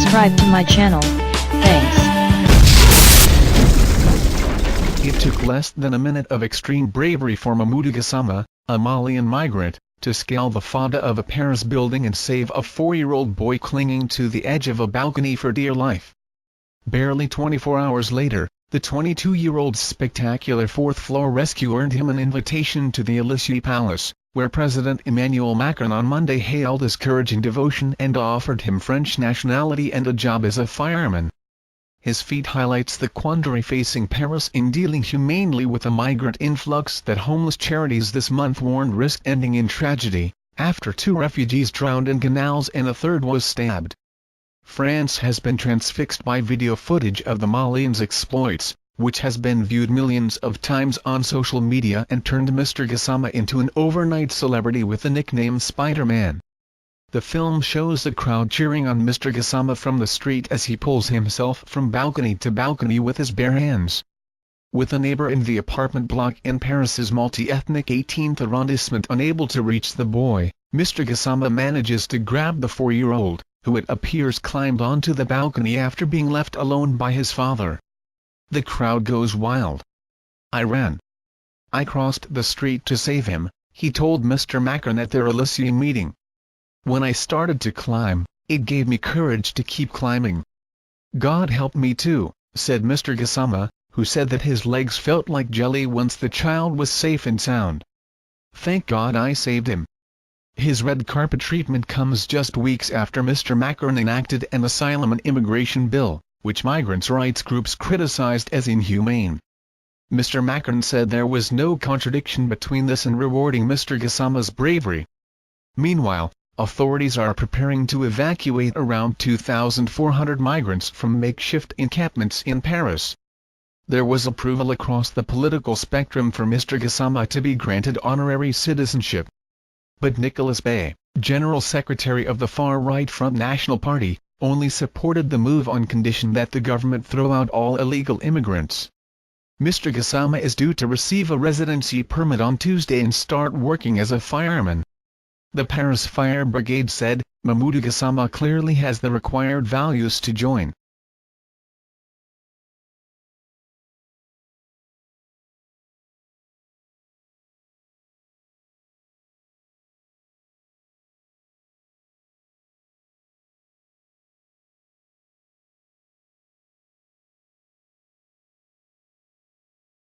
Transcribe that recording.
subscribe to my channel. Thanks. It took less than a minute of extreme bravery for Mamoudou Gassama, a Malian migrant, to scale the façade of a Paris building and save a 4-year-old boy clinging to the edge of a balcony for dear life. Barely 24 hours later, the 22-year-old's spectacular fourth-floor rescue earned him an invitation to the Elysée Palace, where President Emmanuel Macron on Monday hailed his courage and devotion and offered him French nationality and a job as a fireman. His feat highlights the quandary facing Paris in dealing humanely with a migrant influx that homeless charities this month warned risked ending in tragedy, after 2 refugees drowned in canals and a third was stabbed. France has been transfixed by video footage of the Malians' exploits, which has been viewed millions of times on social media and turned Mr Gassama into an overnight celebrity with the nickname Spider-Man. The film shows the crowd cheering on Mr Gassama from the street as he pulls himself from balcony to balcony with his bare hands. With a neighbor in the apartment block in Paris's multi-ethnic 18th arrondissement unable to reach the boy, Mr Gassama manages to grab the 4-year-old, who it appears climbed onto the balcony after being left alone by his father. The crowd goes wild. "I ran. I crossed the street to save him," he told Mr Macron at their Elysée meeting. "When I started to climb, it gave me courage to keep climbing. God helped me too," said Mr Gassama, who said that his legs felt like jelly once the child was safe and sound. "Thank God I saved him." His red carpet treatment comes just weeks after Mr Macron enacted an asylum and immigration bill, which migrants' rights groups criticized as inhumane. Mr Macron said there was no contradiction between this and rewarding Mr Gassama's bravery. Meanwhile, authorities are preparing to evacuate around 2,400 migrants from makeshift encampments in Paris. There was approval across the political spectrum for Mr Gassama to be granted honorary citizenship. But Nicolas Bay, General Secretary of the far-right Front National Party, only supported the move on condition that the government throw out all illegal immigrants. Mr Gassama is due to receive a residency permit on Tuesday and start working as a fireman. The Paris Fire Brigade said, "Mamoudou Gassama clearly has the required values to join